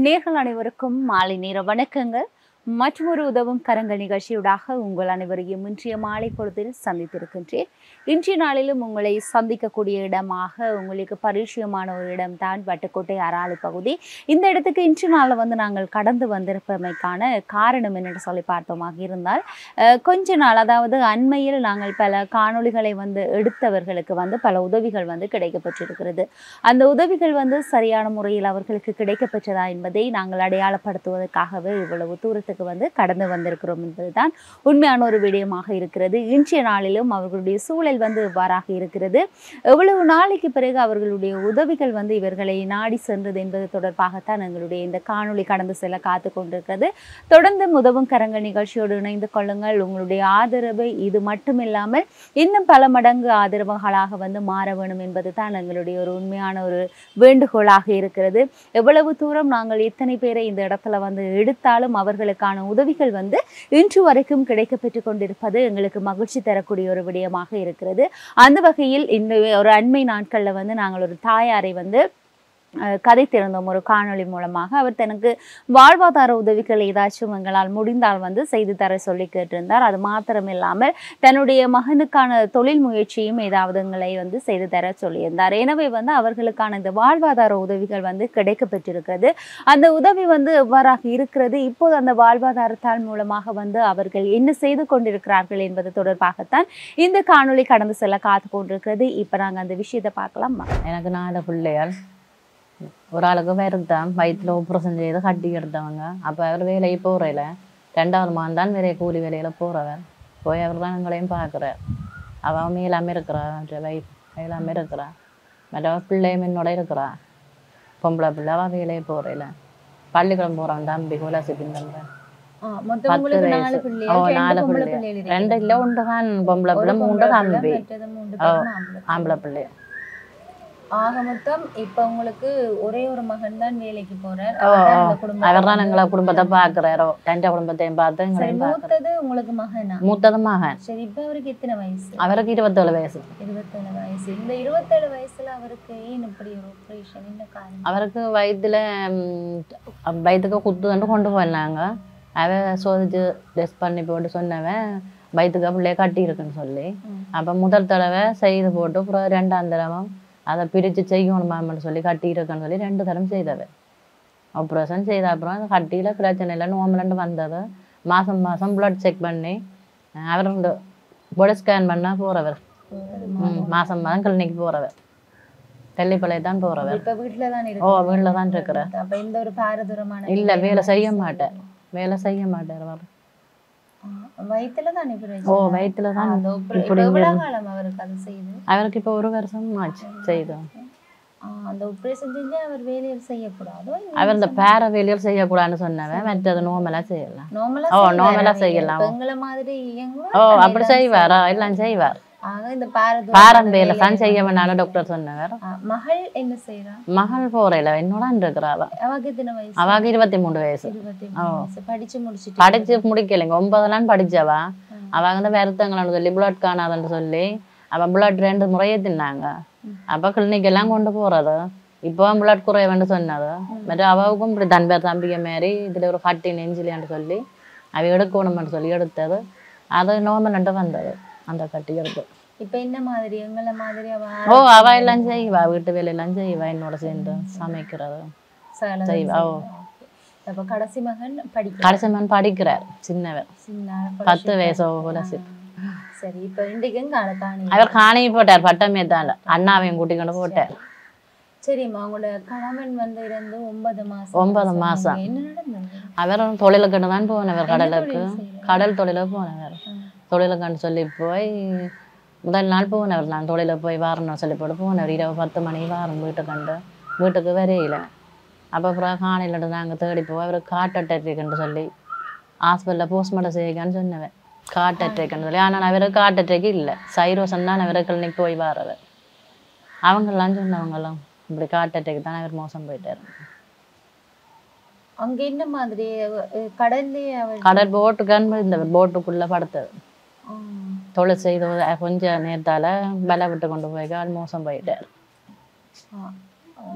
நேர்கள் அனைவருக்கும் மாலை நேர வணக்கங்கள். மற்றொரு உதவும் கரங்கள் நிகழ்ச்சியூடாக உங்கள் அனைவரையும் இன்றைய மாலை பொழுதில் சந்தித்திருக்கின்றேன். இன்றைய நாளிலும் உங்களை சந்திக்கக்கூடிய இடமாக உங்களுக்கு பரிச்சயமான ஒரு இடம் தான் வட்டுக்கோட்டை அராலி பகுதி. இந்த இடத்துக்கு இன்று நாளில் நாங்கள் கடந்து வந்திருப்பமைக்கான காரணம் என்னென்னு சொல்லி பார்த்தோமாக இருந்தால், கொஞ்ச நாள் அதாவது அண்மையில் நாங்கள் பல காணொளிகளை எடுத்தவர்களுக்கு பல உதவிகள் கிடைக்கப்பட்டிருக்கிறது. அந்த உதவிகள் சரியான முறையில் அவர்களுக்கு கிடைக்கப்பெற்றதா என்பதை நாங்கள் அடையாளப்படுத்துவதற்காகவே இவ்வளவு தூரத்துக்கு கடந்து வந்திருக்கிறோம் என்பதுதான் உண்மையான ஒரு விடயமாக இருக்கிறது. இன்றைய நாளிலும் அவர்களுடைய சூழல் இவ்வாறாக இருக்கிறது. எவ்வளவு நாளைக்கு பிறகு அவர்களுடைய உதவிகள் இவர்களை நாடி சென்றது என்பது தொடர்பாகத்தான் எங்களுடைய இந்த காணொளி கடந்து செல்ல காத்து கொண்டிருக்கிறது. தொடர்ந்து உதவும் கரங்கள் நிகழ்ச்சியோடு இணைந்து கொள்ளுங்கள். உங்களுடைய ஆதரவை இது மட்டுமில்லாமல் இன்னும் பல மடங்கு ஆதரவுகளாக மாற வேண்டும் என்பது தான் எங்களுடைய ஒரு உண்மையான ஒரு வேண்டுகோளாக இருக்கிறது. எவ்வளவு தூரம் நாங்கள் எத்தனை பேரை இந்த இடத்துல எடுத்தாலும் அவர்களுக்கான உதவிகள் இன்று வரைக்கும் கிடைக்கப்பெற்றுக் கொண்டிருப்பது எங்களுக்கு மகிழ்ச்சி தரக்கூடிய ஒரு விடயமாக இருக்கிறது. அந்த வகையில் இந்த ஒரு அண்மை நாட்கள்ல நாங்கள் ஒரு தாயாரை கதை திறந்தோம் ஒரு காணொளி மூலமாக. அவர் தனக்கு வாழ்வாதார உதவிகள் ஏதாச்சும் எங்களால் முடிந்தால் செய்து தர சொல்லி கேட்டிருந்தார். அது மாத்திரமில்லாமல் தன்னுடைய மகனுக்கான தொழில் முயற்சியும் ஏதாவது எங்களை செய்து தர சொல்லியிருந்தார். எனவே அவர்களுக்கான இந்த வாழ்வாதார உதவிகள் கிடைக்கப்பெற்றிருக்கிறது. அந்த உதவி எவ்வாறாக இருக்கிறது, இப்போது அந்த வாழ்வாதாரத்தால் மூலமாக அவர்கள் என்ன செய்து கொண்டிருக்கிறார்கள் என்பது தொடர்பாகத்தான் இந்த காணொளி கடந்து செல்ல காத்து கொண்டிருக்கிறது. இப்ப நாங்க அந்த விஷயத்தை பார்க்கலாம். எனக்கு 4 பிள்ளைகள். ஒரு ஆளுக்கு தான் வயிற்றுல ஆப்ரேஷன் செய்து கட்டி எடுத்தவங்க. அப்போ அவர் வேலையை போகிறதில்ல. 2வது மகன் தான் வேலையை கூலி வேலையில் போகிறவர். போய் அவர் தான் எங்களையும் பார்க்குறார். அவன் மேலாமல் இருக்கிறான், வைஃப் மேலாமல் இருக்கிறான். மற்ற பிள்ளையும் என்னோட இருக்கிறான். பொம்பளை பிள்ளை அவள் வேலையை போகிறதில்ல. பள்ளிக்கூடம் போகிறான் தம்பி குலாசிப்பின் தம்பி. 10 வயசு. 4 பிள்ளை. 2 இல்லை 1 தான் பொம்பளை பிள்ளை, 3 தம்பி ஆம்பளை பிள்ளை. ஆக மொத்தம் இப்ப உங்களுக்கு ஒரே ஒரு மகன் தான் வேலைக்கு போறார். அவர் தான் எங்களை குடும்பத்தை பாக்குறாரோ, தண்ட குடும்பத்தையும் பார்த்து எங்களையும் மூத்தது உங்களுக்கு மகனா? மூத்தது மகன். சரி, இப்ப அவருக்கு எத்தனை வயசு? அவருக்கு 27 வயசு. 27 வயசு. இந்த 27 வயசுல அவருக்கு ஏன் இப்படி ஒரு ஆபரேஷன், என்ன காரணம்? அவருக்கு வயிற்றுக்கு குத்துன்னு கொண்டு போனாங்க. அவன் சோதிச்சு டெஸ்ட் பண்ணி போட்டு சொன்னவன் வயிற்றுக்கு பிள்ளைய கட்டி இருக்குன்னு சொல்லி. அப்ப முதல் தடவை செய்து போட்டு அப்புறம் 2ஆம் தடவை அதை பிரித்து செய்யணுமான்னு சொல்லி கட்டியிருக்கேன்னு சொல்லி 2 தடவை செய்தவர். ஆப்ரேஷன் செய்த அப்புறம் அந்த கட்டியில் பிரச்சனை இல்லை, நோம்பலண்டு வந்தது. மாதம் பிளட் செக் பண்ணி அவர் பாடி ஸ்கேன் பண்ண போகிறவர். மாதம் கிளினிக் போகிறவர். தெல்லிப்பளை தான் போகிறவர். வீட்டில் தான் இருக்கிறார். இல்லை, வேலை செய்ய மாட்டார். அவர் வயிற்றுல தான் வயிற்றுல தான். அவருக்கு இப்போ 1 வருஷம் ஆச்சு செய்தோம். அந்த ஆபரேஷன் செஞ்சு அவர் வேலையில் செய்யக்கூடாது. அவர் இந்த பேர வேலையில் செய்யக்கூடாதுன்னு சொன்னவன். மற்றது நோமலா செய்யலாம். நோமலா செய்யலாம். எங்களை மாதிரி அப்படி செய்வார், எல்லாம் செய்வார். பாரம் வேலை தான் செய்ய வேணான்னு டாக்டர் சொன்னவர். மகள் என்ன செய்யறா? மகள் போறல என்னோட இருக்கிறா. அவக்கு 23 வயசு. படிச்சு முடிக்கலைங்க. 9 படிச்சவா. அவங்க வருத்தங்கள்னு சொல்லி பிளட் காணாதுன்னு சொல்லி அவ பிளட் 2 முறையே தின்னாங்க. அப்ப கிளினிக் எல்லாம் கொண்டு போறது. இப்போ பிளட் குறையவேன்னு சொன்னது. மற்ற அவவுக்கும் இப்படி தம்பிக்க மாரி இதுல ஒரு கட்டி நெஞ்சிலேன்னு சொல்லி அவ எடுக்கணும்னு சொல்லி எடுத்தது. அது நோமலண்டு வந்தது. அந்த கட்டி எடுத்து இப்ப என்ன மாதிரி எங்களை மாதிரி அவ எல்லாம் செய்வா. வீட்டு வேலையெல்லாம் செய்வா. என்னோட சேர்ந்து சமைக்கிறது செய்வா. கடைசி மகன் படிக்கிறார். சின்னவர் 10 வயசு போல. சரி, இப்ப இன்றைக்கு அவர் காணி போட்டார். பட்டமே தான் அண்ணாவையும் கூட்டிக்கொண்டு போட்டார். சரிம்மா, உங்களோட கணவன் இருந்து 9 மாசம். என்ன நடந்தது? அவர் தொழிலுக்கு தான் போனவர். கடல் தொழிலுக்கு போனவர். தொழிலுக்கான்னு சொல்லி போய் முதல் நாள் போனவர். நான் தொழிலில் போய் வரணும்னு சொல்லி போட்டு போனவர். இரவு 10 மணி வாரம் வீட்டுக்கு வரையில. அப்போ அப்புறம் காணையில் நாங்கள் தேடி போய் அவருக்கு ஹார்ட் அட்டாக் இருக்குன்னு சொல்லி ஹாஸ்பிட்டலில் போஸ்ட்மார்ட்டம் செய்யக்கான்னு சொன்னவன். ஹார்ட் அட்டாக்னு சொல்லி. ஆனால் அவருக்கு ஹார்ட் அட்டாக் இல்லை, சைரோசன் தான். அவர் கிளினிக் போய் வரவர். அவங்கெல்லாம் சொன்னவங்கெல்லாம் இப்படி ஹார்ட் அட்டாக் தான், அவர் மோசம் போயிட்டார். அங்க என்ன மாதிரி கடல் போட்டுக்கான்னு இந்த போட்டுக்குள்ள படுத்தது. தொழில் செய்து கொஞ்சம் நேரத்தால பல விட்டு கொண்டு போய் மோசம் போயிட்டார்.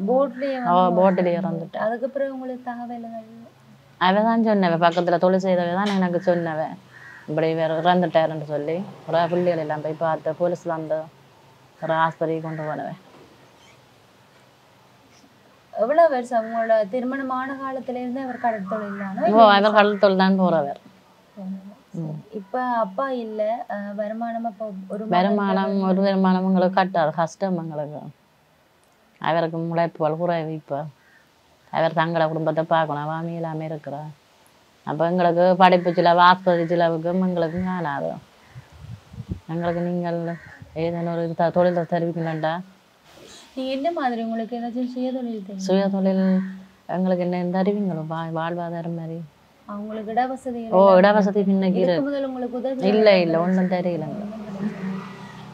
போட்லயே போட்டிலே இறந்துட்டு. அதுக்கப்புறம் உங்களுக்கு தகவல்கள்? அவ தான் சொன்னவ, பக்கத்துல தொழில் செய்தவ தான் எனக்கு சொன்னவ, இப்படி வேற இறந்துட்டாருன்னு சொல்லி. ஒரு பிள்ளைகள் எல்லாம் போய் பார்த்து போலீஸ்ல அந்த ஒரு ஆஸ்பத்திரிக்கு கொண்டு போனவன். எவ்வளவு வருஷம் அவங்களோட திருமணமான காலத்துல இருந்து அவர் கடற்தொழில்? அவர் கடல் தொழில் தான் போறவர். இப்ப அப்பா இல்ல, வருமானம் அப்ப ஒரு வருமானம் உங்களுக்கு கட்டாது, கஷ்டம் எங்களுக்கு. அவருக்கு முளைப்புகள் குறைவு. இப்போ அவர் தங்கள குடும்பத்தை பார்க்கணும், வாமி இல்லாமல் இருக்கிறார். அப்போ எங்களுக்கு படிப்பு செலவு, ஆஸ்பத்திரி செலவுக்கும் எங்களுக்கும் காணாது. எங்களுக்கு நீங்கள் ஏதேனும் ஒரு தொழிலை தெரிவிக்கணும்டா. நீங்க என்ன மாதிரி உங்களுக்கு ஏதாச்சும் சுயதொழில்? சுயதொழில் எங்களுக்கு என்ன தருவீங்களோ வாழ்வாதாரம் மாதிரி. அவங்களுக்கு இடவசதி? இடவசதி பின்னைக்கு உங்களுக்கு உதவி இல்லை ஒன்றும் தெரியலங்க.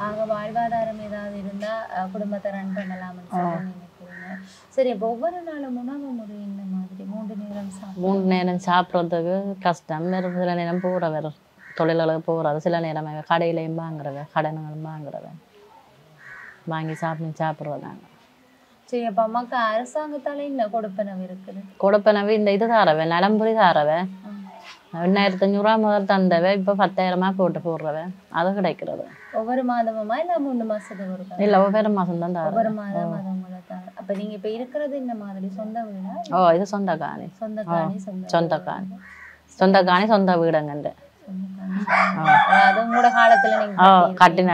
ஆக வாழ்வாதாரம் ஏதாவது இருந்தா குடும்பத்தை ரன் பண்ணலாம்னு நினைக்கிறீங்க. சரி, இப்போ ஒவ்வொரு நாளும் உணவு முறை என்ன மாதிரி? 3 நேரம் சாப்பிட்றதுக்கு கஷ்டம். வேறு சில நேரம் போகிறவர் தொழிலாளர் போகிறது, சில நேரம் கடையிலையும் வாங்குறவன், கடன்களும் வாங்குறவன், வாங்கி சாப்பிட்றதாங்க. சரி, அப்போ அம்மாவுக்கு அரசாங்கத்தால என்ன கொடுப்பனவு இருக்குது? கொடுப்பனவு இந்த இது தாரவன், நலம்புரி தாரவன். 1500 முதல் தந்தவ, இப்போ 10,000 போடுறவன். அது கிடைக்கிறது ஒவ்வொரு மாதமுமா இல்லை 3 மாசத்துக்கு ஒரு? இல்லை, ஒவ்வொரு மாதம் தான் தார. ஒவ்வொரு மாதம் தான். அப்போ நீங்க இப்போ இருக்கிறது இந்த மாதிரி சொந்த வீடா? இது சொந்த காணி. சொந்த காணி சொந்த வீடுங்கண்டு. அது உங்களோட காலத்துல நீங்க கட்டின.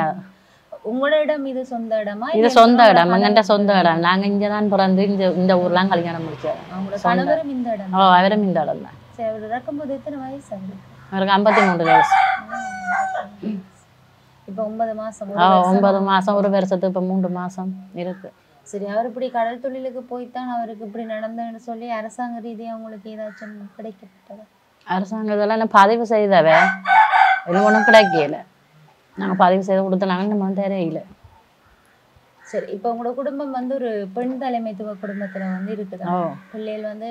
உங்களோட இடம் இது சொந்த இடமா? இது சொந்த இடம், எங்கள்கிட்ட சொந்த இடம். நாங்க இங்கதான் பிறந்து இந்த ஊர்லாம் கல்யாணம் முடிச்சோம். அவரும் இந்த இடம்? அவரும் இந்த இடம் தான். சரி, அவர் இறக்கும்போது எத்தனை வயசு? அவருக்கு 53 வயசு. இப்போ 9 மாசம்? 9 மாசம், ஒரு வருஷத்துக்கு இப்போ 3 மாசம் இருக்கு. சரி, அவர் இப்படி கடல் தொழிலுக்கு போய்த்தான் அவருக்கு இப்படி நடந்ததுன்னு சொல்லி அரசாங்க ரீதியாக உங்களுக்கு ஏதாச்சும் கிடைக்கப்பட்டதா? அரசாங்கத்தெல்லாம் என்ன பதிவு செய்தவ, இன்னும் ஒன்றும் கிடைக்கல. நாங்கள் பதிவு செய்து கொடுத்தனாங்க, நம்ம தெரியல. சரி, இப்போ உங்களோட குடும்பம் வந்து ஒரு பெண் தலைமைத்துவ குடும்பத்துல வந்து இருக்குது. பிள்ளைகள்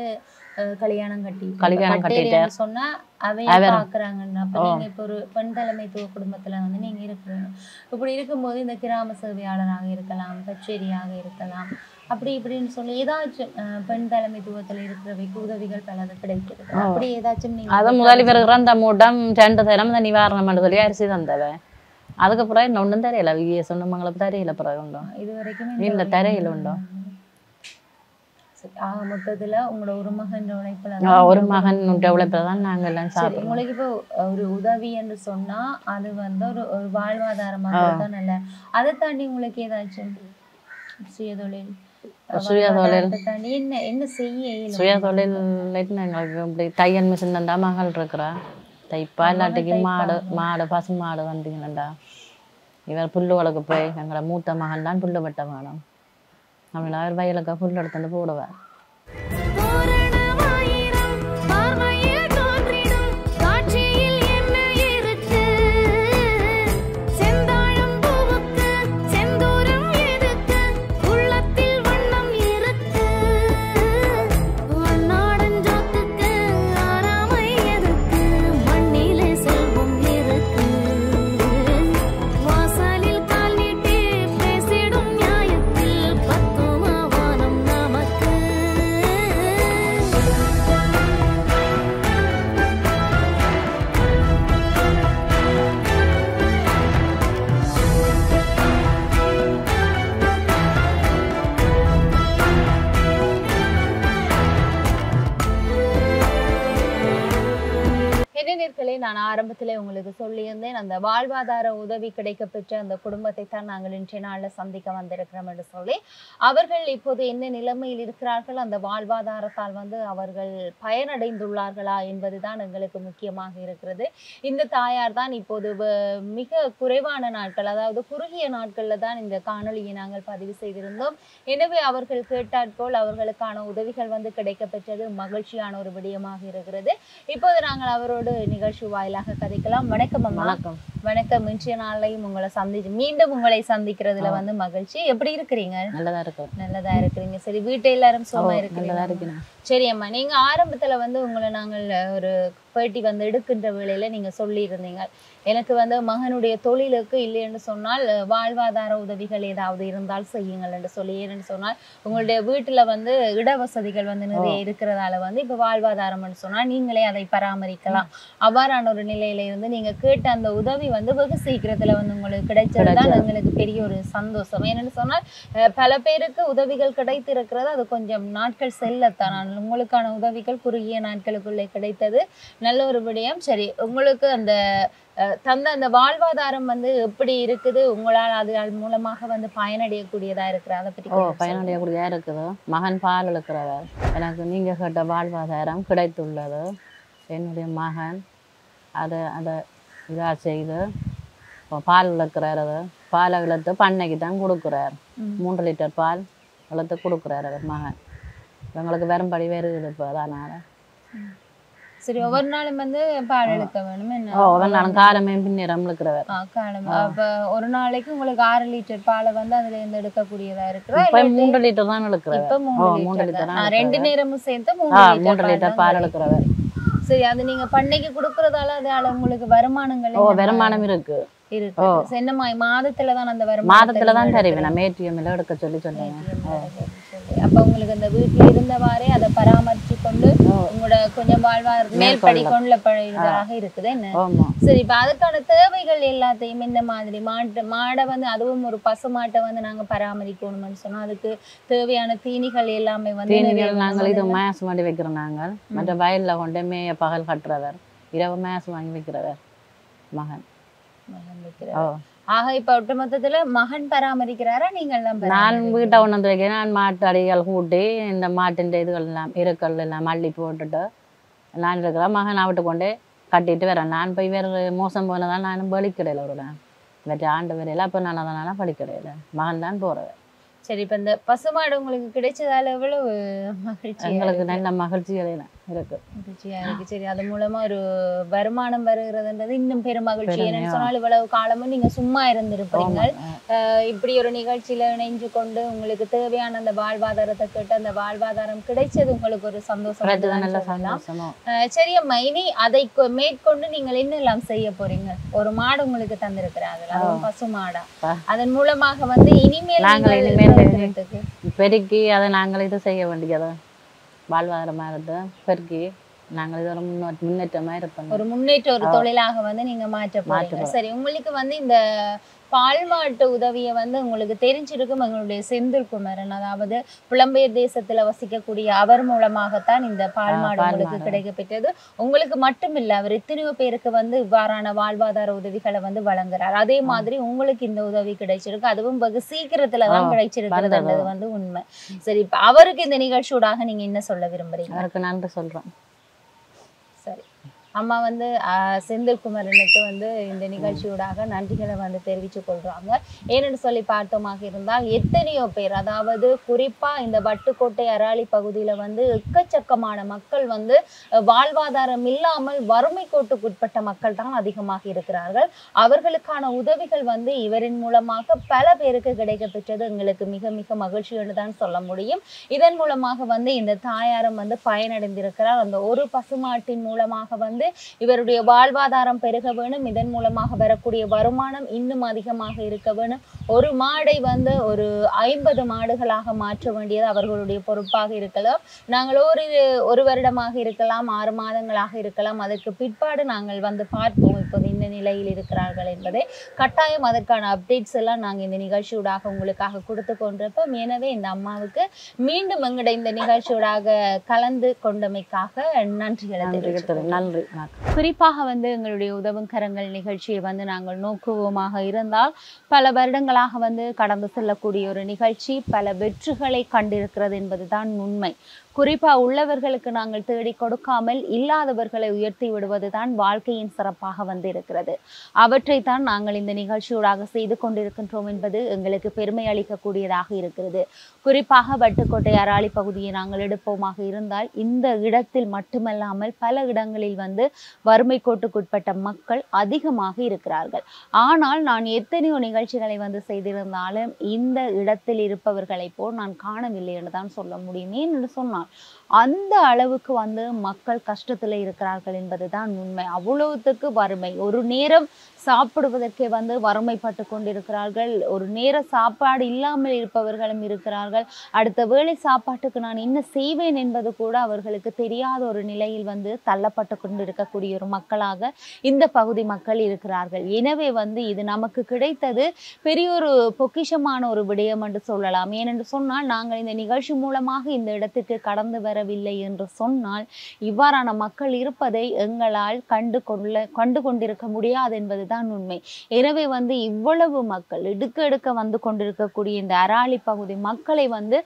கல்யாணம் கட்டிட்டு சொன்னா அவைய பாக்குறாங்கன்னு. அப்ப நீங்க இப்ப ஒரு பெண் தலைமைத்துவ குடும்பத்துல வந்து நீங்க இருக்கிறீங்க. இப்படி இருக்கும்போது இந்த கிராம சேவையாளராக இருக்கலாம், கச்சேரியாக இருக்கலாம், அப்படி இப்படின்னு சொல்லி ஏதாச்சும் பெண் தலைமைத்துவத்துல இருக்கிறவைக்கு உதவிகள் பலது கிடைக்கிறது. அப்படி ஏதாச்சும் நீங்க? அதை முதல் பிறகு அந்த மூட்டம் 2 தரம் அந்த நிவாரணம் சொல்லி அரிசி தந்தவ. அதுக்கப்புறம் இன்னும் ஒன்றும் தெரியல. சொன்னவங்களுக்கு தெரியல. பிறகு உண்டோ இது வரைக்கும் இல்லை, தெரியல உண்டோ. மொத்தத்துல உங்களோட ஒரு மகன் உழைப்புல தான் நாங்க எல்லாம் சாப்பிடுறோம். உங்களுக்கு இப்போ ஒரு உதவி என்று சொன்னா அது வந்து ஒரு வாழ்வாதாரமாக தான் நல்ல. அதை தாண்டி உங்களுக்கு ஏதாச்சும் சுயதொழில் தாண்டி என்ன செய்ய? சுயதொழில் எங்களுக்கு இப்படி தையல் மிஷின் தந்தா மகள் இருக்கிறா. தைப்பா இல்லாட்டிக்கு மாடு பசு மாடு வந்தீங்கன்னாண்டா இவர் புல்லுகளுக்கு போய் எங்களோட மூத்த மகன் தான் புல்லு வெட்ட வேணும். நம்மள அவர் வயலுக்கு புல் எடுத்து வந்து போடுவார். நான் ஆரம்பத்திலே உங்களுக்கு சொல்லியிருந்தேன், அந்த வாழ்வாதார உதவி கிடைக்கப்பெற்ற அந்த குடும்பத்தை தான் நாங்கள் இன்றைய நாளில் சந்திக்க வந்திருக்கிறோம் என்று சொல்லி. அவர்கள் இப்போது என்ன நிலைமையில் இருக்கிறார்கள், அந்த வாழ்வாதாரத்தால் வந்து அவர்கள் பயனடைந்துள்ளார்களா என்பதுதான் எங்களுக்கு முக்கியமாக இருக்கிறது. இந்த தாயார் தான் இப்போது மிக குறைவான நாட்கள், அதாவது குறுகிய நாட்களில் தான் இந்த காணொலியை நாங்கள் பதிவு செய்திருந்தோம். எனவே அவர்கள் கேட்டாற்போல் அவர்களுக்கான உதவிகள் வந்து கிடைக்கப்பெற்றது மகிழ்ச்சியான ஒரு விடயமாக இருக்கிறது. இப்போது நாங்கள் அவரோடு நிகழ்ச்சி வாயிலாக கதைக்கலாம். வணக்கம் அம்மா. வணக்கம். வணக்கம். இன்றைய நாளையும் உங்களை மீண்டும் உங்களை சந்திக்கிறதுல வந்து மகிழ்ச்சி. எப்படி இருக்கிறீங்க? நல்லதா இருக்கிறீங்க. சரி, வீட்டை எல்லாரும் சும்மா இருக்கிறீங்க? சரி அம்மா, நீங்க ஆரம்பத்துல வந்து உங்களை நாங்கள் ஒரு பேட்டி வந்து எடுக்கின்ற வேளையில நீங்க சொல்லி இருந்தீங்க, எனக்கு வந்து மகனுடைய தொழிலுக்கு இல்லை என்று சொன்னால் வாழ்வாதார உதவிகள் ஏதாவது இருந்தால் செய்யுங்கள் என்று சொல்லி. ஏன்னு சொன்னால் உங்களுடைய வீட்டுல வந்து இடவசதிகள் வந்து நிறைய இருக்கிறதால வந்து இப்ப வாழ்வாதாரம் என்று சொன்னால் நீங்களே அதை பராமரிக்கலாம். அவ்வாறான ஒரு நிலையில இருந்து நீங்க கேட்ட அந்த உதவி வந்து வெகு சீக்கிரத்துல வந்து உங்களுக்கு கிடைச்சதுதான் எங்களுக்கு பெரிய ஒரு சந்தோஷம். ஏன்னு சொன்னால் பல பேருக்கு உதவிகள் கிடைத்திருக்கிறது, அது கொஞ்சம் நாட்கள் செல்லத்தான். உங்களுக்கான உதவிகள் குறுகிய நாட்களுக்குள்ளே கிடைத்தது, நல்ல ஒரு விடயம். சரி, உங்களுக்கு அந்த தந்த அந்த வாழ்வாதாரம் வந்து எப்படி இருக்குது, உங்களால் அது மூலமாக வந்து பயனடையக்கூடியதா இருக்கிற அதை பற்றி? பயனடையக்கூடியதா இருக்குது. மகன் பால் இழுக்கிறவர் எனக்கு நீங்க கேட்ட வாழ்வாதாரம் கிடைத்துள்ளது. என்னுடைய மகன் அதை இதாக செய்து பால் இழக்கிறார். அது பாலை இழுத்து பண்ணைக்கு தான் கொடுக்குறார். 3 லிட்டர் பால் இழுத்து கொடுக்குறார் அவர் மகன். எங்களுக்கு வரும்படி வேறு இப்போ அதனால. சரி, ஒவ்வொரு நாளும் வந்து பால் இழுக்க வேணும் என்ன? ஒவ்வொரு நாளும் காலமே பின்னிறம் இழுக்கிறவர். காலம் அப்ப ஒரு நாளைக்கு உங்களுக்கு 6 லிட்டர் பாலை வந்து அதுல இருந்து எடுக்கக்கூடியதா இருக்கிறா? 3 லிட்டர் தான் இழுக்கிறவர். இப்ப 3 லிட்டர் தான். 2 நேரமும் சேர்த்து 3 லிட்டர் பால் இழுக்கிறவர். சரி, அது நீங்க பண்ணைக்கு கொடுக்கறதால அதால உங்களுக்கு வருமானங்கள் வருமானம் இருக்கு. என்னமா மாதத்துலதான் அந்த மாதத்துலதான் தெரியும். நான் ஏடிஎம்ல எடுக்க சொல்லி சொன்னேன். அப்ப உங்களுக்கு அந்த வீட்டுல இருந்தவாறே அதை பராமரிச்சு கொண்டு உங்களோட கொஞ்சம் வாழ்வாதார மேல்படி கொள்ளப்படுவதாக இருக்குது என்ன? சரி, இப்ப அதுக்கான தேவைகள் எல்லாத்தையும் இந்த மாதிரி மாடை வந்து அதுவும் ஒரு பசு மாட்டை வந்து நாங்க பராமரிக்கணும்னு சொன்னா அதுக்கு தேவையான தீனிகள் எல்லாமே வந்து நாங்கள் இது மேஸ் மாடி வைக்கிறோம். நாங்கள் மற்ற வயல்ல கொண்டே மேய பகல் கட்டுறவர், இரவு மேஸ் வாங்கி வைக்கிறவர் மகன். ஆக இப்ப ஒட்டுமொத்தத்துல மகன் பராமரிக்கிறாரா நீங்கள் தான்? நான் வீட்டை ஒன்று வைக்கிறேன். நான் மாட்டு அடிகள் கூட்டி இந்த மாட்டின் இதுகள் எல்லாம் இருக்கல் எல்லாம் மல்லி போட்டுட்டு நான் இருக்கிறேன். மகன் அவட்டு கொண்டே கட்டிட்டு வரேன். நான் போய் வேறு மோசம் போனதான் நானும் பலிக்கடையில் வருவேன். வேறு ஆண்டு வரையில அப்போ நான் அதனால பலிக்கடையில் மகன் தான் போறேன். சரி, இப்ப இந்த பசுமாடு உங்களுக்கு கிடைச்சதால எவ்வளவு மகிழ்ச்சி? எங்களுக்கு நல்ல மகிழ்ச்சியா இருக்கு. சரி, அது மூலமா ஒரு வருமானம் வருகிறதுன்றது இன்னும் பெரும் மகிழ்ச்சி. என்னன்னு சொன்னால் இவ்வளவு காலமும் நீங்க சும்மா இருந்திருப்பீங்க. இப்படி ஒரு நிகழ்ச்சியில இணைஞ்சு கொண்டு உங்களுக்கு தேவையான அந்த வாழ்வாதாரத்தை கேட்டு அந்த வாழ்வாதாரம் கிடைச்சது உங்களுக்கு ஒரு சந்தோஷம். சரி அம்மா, இனி அதை மேற்கொண்டு நீங்கள் என்னெல்லாம் செய்ய போறீங்க? ஒரு மாடு உங்களுக்கு தந்திருக்கிறாங்க, அதுவும் பசு மாடா. அதன் மூலமாக வந்து இனிமேல் பெருக்கி அதை நாங்கள் இது செய்ய வேண்டியது வாழ்வாதாரமா இருந்து பெருக்கி நாங்கள் இது ஒரு முன்னேற்றமா இருப்போம். ஒரு முன்னேற்ற ஒரு தொழிலாக வந்து நீங்க மாற்ற போறீங்க. சரி, உங்களுக்கு வந்து இந்த பால் மாட்டு உதவியை வந்து உங்களுக்கு தெரிஞ்சிருக்கும் எங்களுடைய செந்தில் குமரன், அதாவது புலம்பெயர் தேசத்துல வசிக்கக்கூடிய அவர் மூலமாகத்தான் இந்த பால் மாடு உங்களுக்கு கிடைக்கப்பெற்றது. உங்களுக்கு மட்டும் இல்ல, அவர் எத்தனையோ பேருக்கு வந்து இவ்வாறான வாழ்வாதார உதவிகளை வந்து வழங்குறார். அதே மாதிரி உங்களுக்கு இந்த உதவி கிடைச்சிருக்கு, அதுவும் வெகு சீக்கிரத்துலதான் கிடைச்சிருக்கிறது வந்து உண்மை. சரி, இப்ப அவருக்கு இந்த நிகழ்ச்சியோடாக நீங்க என்ன சொல்ல விரும்புறீங்க? அவருக்கு நன்றி சொல்றோம். சரி, அம்மா வந்து செந்தில் குமரனுக்கு வந்து இந்த நிகழ்ச்சியோடாக நன்றிகளை வந்து தெரிவித்து கொள்றாங்க. ஏன்னு சொல்லி பார்த்தோமாக இருந்தால் எத்தனையோ பேர், அதாவது குறிப்பா இந்த வட்டுக்கோட்டை அராலி பகுதியில வந்து எக்கச்சக்கமான மக்கள் வந்து வாழ்வாதாரம் இல்லாமல் வறுமை கோட்டுக்குட்பட்ட மக்கள் தான் அதிகமாக இருக்கிறார்கள். அவர்களுக்கான உதவிகள் வந்து இவரின் மூலமாக பல பேருக்கு கிடைக்க பெற்றது எங்களுக்கு மிக மிக மகிழ்ச்சி என்று தான் சொல்ல முடியும். இதன் மூலமாக வந்து இந்த தாயாரம் வந்து பயனடைந்திருக்கிறார். அந்த ஒரு பசுமாட்டின் மூலமாக வந்து இவருடைய வாழ்வாதாரம் பெருக வேணும், இதன் மூலமாக வரக்கூடிய வருமானம் இன்னும் அதிகமாக இருக்க வேணும். ஒரு மாடை வந்து ஒரு 50 மாடுகளாக மாற்ற வேண்டியது அவர்களுடைய பொறுப்பாக இருக்கலாம். நாங்கள் ஒரு வருடமாக இருக்கலாம், 6 மாதங்களாக இருக்கலாம், அதற்கு பிற்பாடு நாங்கள் வந்து பார்ப்போம் இப்போது இந்த நிலையில் இருக்கிறார்கள் என்பதை. கட்டாயம் அதற்கான அப்டேட்ஸ் எல்லாம் நாங்கள் இந்த நிகழ்ச்சியோடாக உங்களுக்காக கொடுத்து கொண்டிருப்போம். எனவே இந்த அம்மாவுக்கு மீண்டும் எங்களுடைய இந்த நிகழ்ச்சியோடாக கலந்து கொண்டமைக்காக நன்றிகளை தெரிவித்துக் நன்றி. குறிப்பாக வந்து எங்களுடைய உதவும் கரங்கள் நிகழ்ச்சியை வந்து நாங்கள் நோக்குவோமாக இருந்தால் பல வருடங்களாக வந்து கடந்து செல்லக்கூடிய ஒரு நிகழ்ச்சி பல வெற்றிகளை கண்டிருக்கிறது என்பதுதான் உண்மை. குறிப்பா உள்ளவர்களுக்கு நாங்கள் தேடி கொடுக்காமல் இல்லாதவர்களை உயர்த்தி விடுவதுதான் வாழ்க்கையின் சிறப்பாக வந்து இருக்கிறது. அவற்றை தான் நாங்கள் இந்த நிகழ்ச்சியோடாக செய்து கொண்டிருக்கின்றோம் என்பது எங்களுக்கு பெருமை அளிக்கக்கூடியதாக இருக்கிறது. குறிப்பாக வட்டுக்கோட்டை அராலி பகுதியை நாங்கள் எடுப்போமாக இருந்தால் இந்த இடத்தில் மட்டுமல்லாமல் பல இடங்களில் வந்து வந்து வறுமை கோட்டுக்குட்பட்ட மக்கள் அதிகமாக இருக்கிறார்கள். ஆனால் நான் எத்தனையோ நிகழ்ச்சிகளை வந்து செய்திருந்தாலும் இந்த இடத்தில் இருப்பவர்களை போல் நான் காணவில்லை என்று தான் சொல்ல முடியும். ஏன் என்று சொன்னால் அந்த அளவுக்கு வந்து மக்கள் கஷ்டத்துல இருக்கிறார்கள் என்பதுதான் உண்மை. அவ்வளவுத்துக்கு வறுமை. ஒரு நேரம் சாப்பிடுவதற்கே வந்து வறுமைப்பட்டு கொண்டிருக்கிறார்கள். ஒரு நேர சாப்பாடு இல்லாமல் இருப்பவர்களும் இருக்கிறார்கள். அடுத்த வேளை சாப்பாட்டுக்கு நான் என்ன செய்வேன் என்பது கூட அவர்களுக்கு தெரியாத ஒரு நிலையில் வந்து தள்ளப்பட்டு கொண்டிருக்கக்கூடிய ஒரு மக்களாக இந்த பகுதி மக்கள் இருக்கிறார்கள். எனவே வந்து இது நமக்கு கிடைத்தது பெரிய ஒரு பொக்கிஷமான ஒரு விடயம் என்று சொல்லலாம். ஏனென்று சொன்னால் நாங்கள் இந்த நிகழ்ச்சி மூலமாக இந்த இடத்துக்கு கடந்து வரவில்லை என்று சொன்னால் இவ்வாறான மக்கள் இருப்பதை எங்களால் கண்டு கொண்டிருக்க முடியாது என்பது உண்மை. எனவே வந்து இவ்வளவு மக்கள் எடுக்க வந்து கொண்டிருக்கக்கூடிய இந்த அராலி பகுதி மக்களை வந்து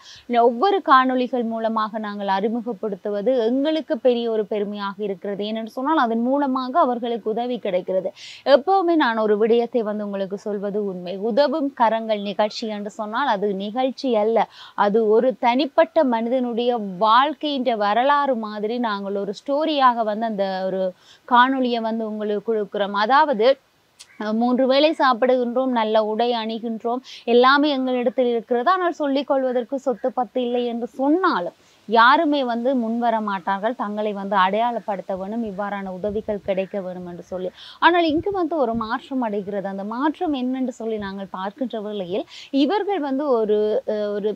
ஒவ்வொரு காணொளிகள் மூலமாக நாங்கள் அறிமுகப்படுத்துவது எங்களுக்கு பெரிய ஒரு பெருமையாக இருக்கிறது. ஏனென்று சொன்னால் அதன் மூலமாக அவர்களுக்கு உதவி கிடைக்கிறது. எப்பவுமே நான் ஒரு விடயத்தை வந்து உங்களுக்கு சொல்வது உண்மை. உதவும் கரங்கள் நிகழ்ச்சி என்று சொன்னால் அது நிகழ்ச்சி அல்ல, அது ஒரு தனிப்பட்ட மனிதனுடைய வாழ்க்கையின் வரலாறு மாதிரி நாங்கள் ஒரு ஸ்டோரியாக வந்து அந்த ஒரு காணொளியை வந்து உங்களுக்கு கொடுக்கிறோம். அதாவது 3 வேளை சாப்பிடுகின்றோம், நல்ல உடை அணிகின்றோம், எல்லாமே எங்களிடத்தில் இருக்கிறது. ஆனால் சொல்லிக் கொள்வதற்கு சொத்து பத்து இல்லை என்று சொன்னாலும் யாருமே வந்து முன்வர மாட்டார்கள். தங்களை வந்து அடையாளப்படுத்த வேணும், இவ்வாறான உதவிகள் கிடைக்க வேணும் என்று சொல்லி. ஆனால் இங்கு வந்து ஒரு மாற்றம் அடைகிறது. அந்த மாற்றம் என்னென்று சொல்லி நாங்கள் பார்க்கின்ற வேளையில் இவர்கள் வந்து ஒரு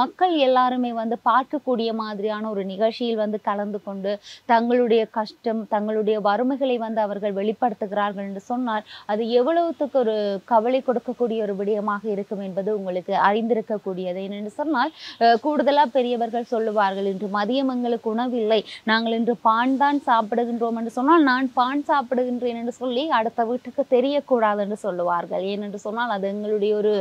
மக்கள் எல்லாருமே வந்து பார்க்கக்கூடிய மாதிரியான ஒரு நிகழ்ச்சியில் வந்து கலந்து கொண்டு தங்களுடைய கஷ்டம், தங்களுடைய வறுமைகளை வந்து அவர்கள் வெளிப்படுத்துகிறார்கள் என்று சொன்னால் அது எவ்வளவுத்துக்கு ஒரு கவலை கொடுக்கக்கூடிய ஒரு விடயமாக இருக்கும் என்பது உங்களுக்கு அறிந்திருக்கக்கூடியது. ஏனென்று சொன்னால் கூடுதலா பெரியவர்கள் சொல்லுவார்கள், இன்று மதியம் எங்களுக்கு உணவில்லை, நாங்கள் இன்று பான் தான் சாப்பிடுகின்றோம் என்று சொன்னால் நான் பான் சாப்பிடுகின்றேன் என்று சொல்லி அடுத்த வீட்டுக்கு தெரியக்கூடாது என்று சொல்லுவார்கள். ஏனென்று சொன்னால் அது எங்களுடைய ஒரு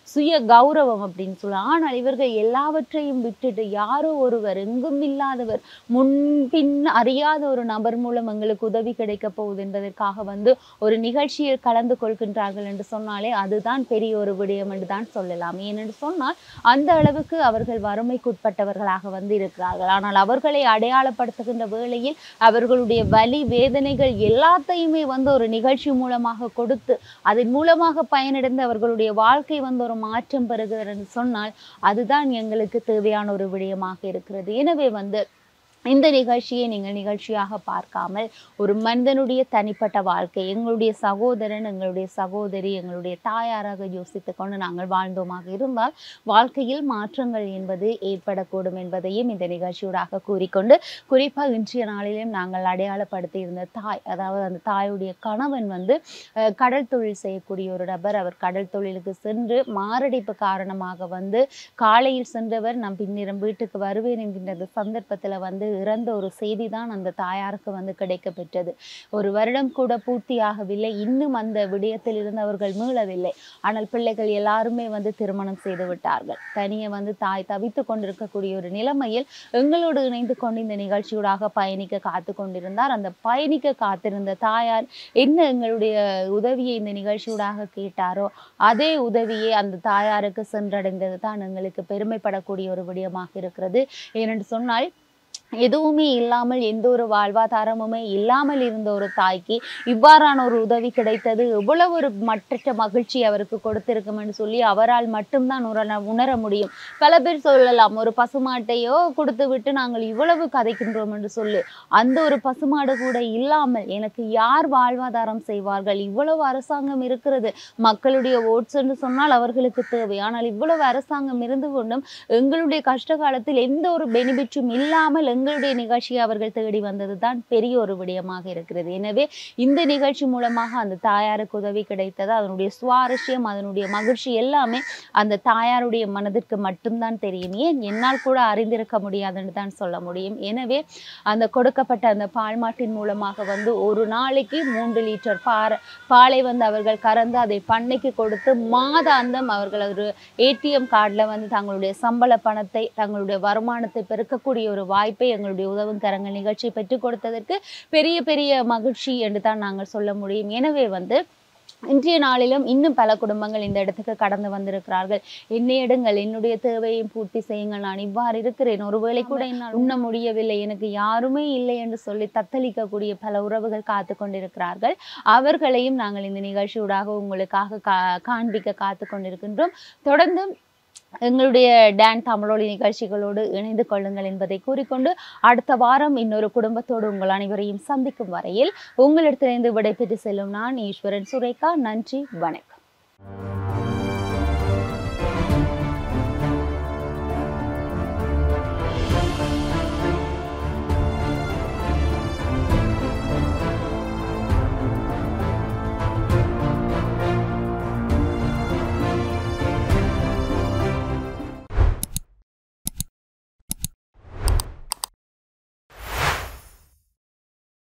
சுய கௌரவம் அப்படின்னு சொல்ல. ஆனால் இவர்கள் எல்லாவற்றையும் விட்டுட்டு யாரோ ஒருவர், எங்கும் இல்லாதவர், முன்பின் அறியாத ஒரு நபர் மூலம் எங்களுக்கு உதவி கிடைக்க போகுது என்பதற்காக வந்து ஒரு நிகழ்ச்சியில் கலந்து கொள்கின்றார்கள் என்று சொன்னாலே அதுதான் பெரிய ஒரு விடயம் என்று தான் சொல்லலாம். ஏனென்று சொன்னால் அந்த அளவுக்கு அவர்கள் வறுமைக்குட்பட்டவர்களாக வந்து இருக்கிறார்கள். ஆனால் அவர்களை அடையாளப்படுத்துகின்ற வேளையில் அவர்களுடைய வலி வேதனைகள் எல்லாத்தையுமே வந்து ஒரு நிகழ்ச்சி மூலமாக கொடுத்து அதன் மூலமாக பயனடைந்து அவர்களுடைய வாழ்க்கை வந்து ஒரு மாற்றம் பெறுகிறது என்று சொன்னால் அதுதான் எங்களுக்கு தேவையான ஒரு விடயமாக இருக்கிறது. எனவே வந்து இந்த நிகழ்ச்சியை நீங்கள் நிகழ்ச்சியாக பார்க்காமல் ஒரு மனிதனுடைய தனிப்பட்ட வாழ்க்கை, எங்களுடைய சகோதரன், எங்களுடைய சகோதரி, எங்களுடைய தாயாராக யோசித்து கொண்டு நாங்கள் வாழ்ந்தோமாக இருந்தால் வாழ்க்கையில் மாற்றங்கள் என்பது ஏற்படக்கூடும் என்பதையும் இந்த நிகழ்ச்சியூடாக கூறிக்கொண்டு, குறிப்பாக இன்றைய நாளிலும் நாங்கள் அடையாளப்படுத்தி இருந்த தாய், அதாவது அந்த தாயுடைய கணவன் வந்து கடல் தொழில் செய்யக்கூடிய ஒரு நபர். அவர் கடல் தொழிலுக்கு சென்று மாரடைப்பு காரணமாக வந்து காலையில் சென்றவர் நான் பின்னிரம் வீட்டுக்கு வருவேன் என்கின்ற சந்தர்ப்பத்தில் வந்து இறந்த ஒரு செய்தி தான் அந்த தாயாருக்கு வந்து கிடைக்க பெற்றது. 1 வருடம் கூட பூர்த்தியாகவில்லை. இன்னும் அந்த விடயத்தில் இருந்து அவர்கள் மீளவில்லை. ஆனால் பிள்ளைகள் எல்லாருமே வந்து திருமணம் செய்து விட்டார்கள். தனியே வந்து தாய் தவித்து கொண்டிருக்கக்கூடிய ஒரு நிலைமையில் எங்களோடு இணைந்து கொண்டு இந்த நிகழ்ச்சியூடாக பயணிக்க காத்து கொண்டிருந்தார். அந்த பயணிக்க காத்திருந்த தாயார் என்ன எங்களுடைய உதவியை இந்த நிகழ்ச்சியூடாக கேட்டாரோ அதே உதவியை அந்த தாயாருக்கு சென்றடைந்தது தான் எங்களுக்கு பெருமைப்படக்கூடிய ஒரு விடயமாக இருக்கிறது. ஏனென்று சொன்னால் எதுவுமே இல்லாமல் எந்த ஒரு வாழ்வாதாரமுமே இல்லாமல் இருந்த ஒரு தாய்க்கு இவ்வாறான ஒரு உதவி கிடைத்தது எவ்வளவு ஒரு மற்ற மகிழ்ச்சி அவருக்கு கொடுத்திருக்கும் என்று சொல்லி அவரால் மட்டும்தான் உணர முடியும். பல பேர் சொல்லலாம், ஒரு பசுமாட்டையோ கொடுத்து விட்டு நாங்கள் இவ்வளவு கதைக்கின்றோம் என்று சொல்லி. அந்த ஒரு பசுமாடு கூட இல்லாமல் எனக்கு யார் வாழ்வாதாரம் செய்வார்கள்? இவ்வளவு அரசாங்கம் இருக்கிறது, மக்களுடைய ஓட்ஸ் என்று சொன்னால் அவர்களுக்கு தேவை. ஆனால் இவ்வளவு அரசாங்கம் இருந்து கொண்டும் எங்களுடைய கஷ்ட காலத்தில் எந்த ஒரு பெனிஃபிட்டும் இல்லாமல் எங்களுடைய நிகழ்ச்சியை அவர்கள் தேடி வந்தது தான் பெரிய ஒரு விடயமாக இருக்கிறது. எனவே இந்த நிகழ்ச்சி மூலமாக அந்த தாயாருக்கு உதவி கிடைத்தது. அதனுடைய சுவாரஸ்யம், அதனுடைய மகிழ்ச்சி எல்லாமே அந்த தாயாருடைய மனதிற்கு மட்டும்தான் தெரியும். ஏன் என்னால் கூட அறிந்திருக்க முடியாதுன்னு தான் சொல்ல முடியும். எனவே அந்த கொடுக்கப்பட்ட அந்த பால் மாட்டின் மூலமாக வந்து ஒரு நாளைக்கு 3 லிட்டர் பாலை வந்து அவர்கள் கறந்து அதை பண்ணைக்கு கொடுத்து மாதாந்தம் அவர்கள் ஒரு ஏடிஎம் கார்டில் வந்து தங்களுடைய சம்பள பணத்தை, தங்களுடைய வருமானத்தை பெருக்கக்கூடிய ஒரு வாய்ப்பை எங்களுடைய உதவும் கரங்கள் நிகழ்ச்சி பெற்றுக் கொடுத்ததற்கு பெரிய பெரிய மகிழ்ச்சி என்று தான் நாங்கள் சொல்ல முடியும். எனவே வந்து இன்றைய நாளிலும் இன்னும் பல குடும்பங்கள் இந்த இடத்துக்கு கடந்து வந்திருக்கிறார்கள். என்னை எடுங்கள், என்னுடைய தேவையையும் பூர்த்தி செய்யுங்கள், நான் இவ்வாறு இருக்கிறேன், ஒருவேளை கூட என்னால் உண்ண முடியவில்லை, எனக்கு யாருமே இல்லை என்று சொல்லி தத்தளிக்கக்கூடிய பல உறவுகள் காத்து கொண்டிருக்கிறார்கள். அவர்களையும் நாங்கள் இந்த நிகழ்ச்சியூடாக உங்களுக்காக காண்பிக்க காத்து கொண்டிருக்கின்றோம். தொடர்ந்து எங்களுடைய டான் தமிழொலி நிகழ்ச்சிகளோடு இணைந்து கொள்ளுங்கள் என்பதை கூறிக்கொண்டு அடுத்த வாரம் இன்னொரு குடும்பத்தோடு உங்கள் அனைவரையும் சந்திக்கும் வரையில் உங்களிடத்திலிருந்து விடைபெற்று செல்லும் நான் ஈஸ்வரன் சுரேகா. நன்றி, வணக்கம்.